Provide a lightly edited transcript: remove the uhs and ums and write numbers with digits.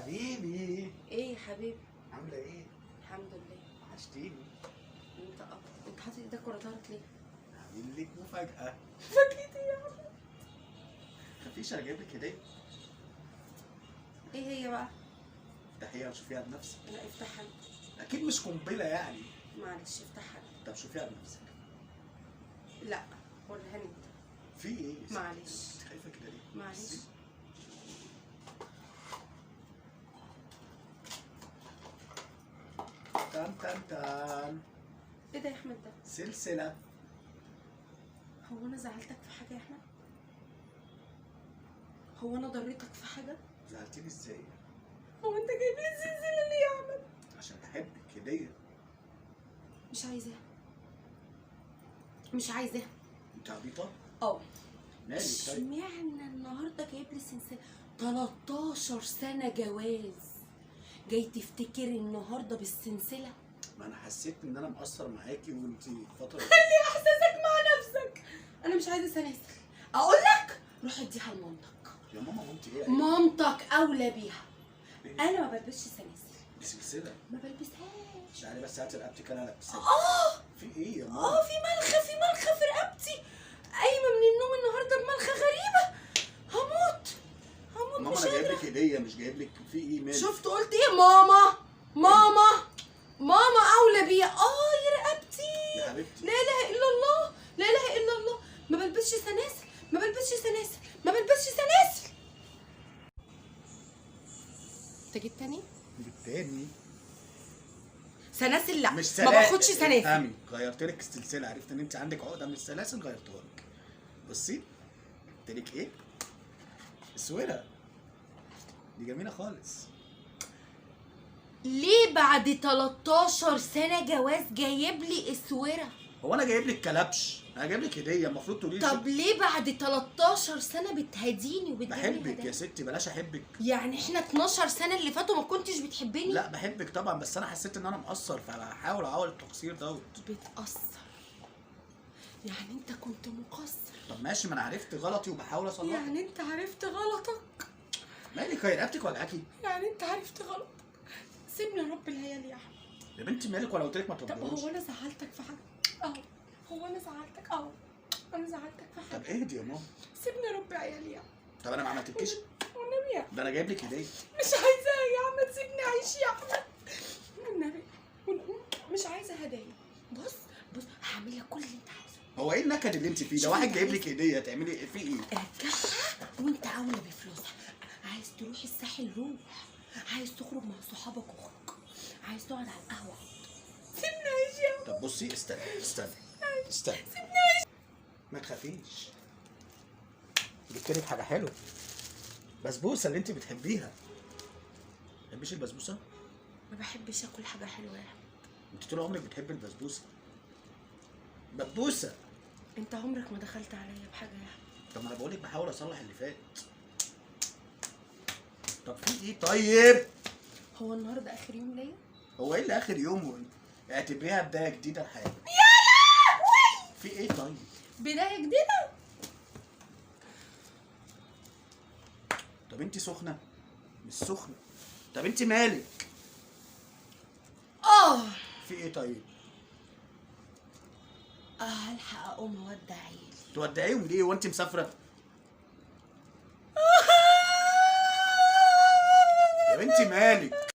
حبيبي. ايه يا حبيبي؟ عامله ايه؟ الحمد لله. وحشتيني. انت حاطط ايدك ورا ظهرك ليه؟ عامل لك مفاجأة. فاكرتي يا عم؟ مفيش، انا جايب لك هدية. ايه هي بقى؟ افتحيها وشوفيها بنفسك. لا افتحها انت. اكيد مش قنبلة يعني. معلش افتحها انت. طب شوفيها بنفسك. لا وريها انت. في ايه؟ معلش. انت خايفة كده ليه؟ معلش. تان تان تان. ايه ده يا احمد ده؟ سلسلة. هو انا زعلتك في حاجه يا احمد؟ هو انا ضريتك في حاجه؟ زعلتيني ازاي؟ هو انت جايب لي السلسله ليه يا احمد؟ عشان بحبك، هدية. مش عايزاها. مش عايزاها. انت عبيطة؟ اه. مالك طيب؟ اشمعنى النهارده جايب لي سلسله 13 سنه جواز جاي تفتكر النهارده بالسلسله؟ ما انا حسيت ان انا مقصر معاكي وانت فترة. خلي احساسك مع نفسك. انا مش عايزه سلاسل. اقول لك روح اديها لمامتك. يا ماما وانت ايه؟ مامتك اولى بيها. انا ما بلبسش سلاسل. دي سلسلة. ما بلبسهاش. تعالي بس هاتي رقبتك انا البسها. في ايه يا ماما؟ في ملخه في رقبتي. قايمه من النوم النهارده بملخه غريبه. هموت. ماما مش انا جايب قادره. لك هديه، مش جايب لك. في ايه مالك؟ شفت قلت ايه؟ ماما اولى بيها. يا رقبتي يا حبيبتي. لا اله الا الله، لا اله الا الله. ما بلبسش سلاسل، ما بلبسش سلاسل، ما بلبسش سلاسل. انت جيت تاني؟ بالتاني. سلاسل لا، مش ما سلاسل. باخدش سلاسل. افهمي، غيرت لك السلسله، عرفت ان انت عندك عقده من السلاسل غيرتها لك. بصي قلت لك ايه؟ اسوره دي جميله خالص. ليه بعد 13 سنة جواز جايب لي اسورة؟ هو انا جايب لك كلبش؟ انا جايب لك هديه، المفروض تقولي لي. طب ليه بعد 13 سنة بتهديني وبتجيب لي بحبك هدايا؟ يا ستي، بلاش احبك. يعني احنا 12 سنة اللي فاتوا ما كنتش بتحبني؟ لا بحبك طبعا، بس انا حسيت ان انا مقصر فبحاول اعوض التقصير دوت. بتأثر. يعني انت كنت مقصر. طب ماشي، ما انا عرفت غلطي وبحاول اصلحه. يعني انت عرفت غلطك. مالك؟ هي رقبتك وجعاكي؟ يعني انت عرفت غلطك. سيبني اربي العيال يا احمد. يا بنتي مالك؟ ولا قلت لك ما طب تربيهوش؟ هو انا زعلتك في حاجة؟ هو انا زعلتك؟ انا زعلتك في حاجة؟ طب اهدي يا ماما. سيبني اربي عيالي يا احمد. طب انا ما عملتلكيش؟ والنبي يا احمد ده انا جايب لك هديه. مش عايزاها يا احمد، سيبني اعيش يا احمد والنبي. مش عايزه هدايا. بص هعمل لك كل اللي انت عايزه. هو ايه النكد اللي انت فيه ده؟ شوف واحد انت جايب عايز لك هديه تعملي فيه ايه؟ ارجعها وانت اولى بفلوسها. عايز تروح الساحل روح، عايز تخرج مع صحابك اخرج، عايز تقعد على القهوه اقعد. سيبني اعيش يا احمد. طب بصي، استني سيبني ما تخافيش، جبت لك حاجه حلوه. بسبوسه اللي انت بتحبيها. ما بتحبيش البسبوسه؟ ما بحبش اكل حاجه حلوه يا احمد. انت طول عمرك بتحبي البسبوسه. بسبوسه. انت عمرك ما دخلت عليا بحاجه يا احمد. طب ما انا بقول لك بحاول اصلح اللي فات. طب في ايه طيب؟ هو النهارده اخر يوم ليا؟ هو ايه اللي اخر يوم؟ اعتبريها بدايه جديده لحياتك. يا لهوي. في ايه طيب؟ بدايه جديده. طب انت سخنه؟ مش سخنه. طب انت مالك؟ في ايه طيب؟ هلحق اقوم اودع عيالي. تودعيهم ليه وانت مسافره؟ يا بنتي مالك؟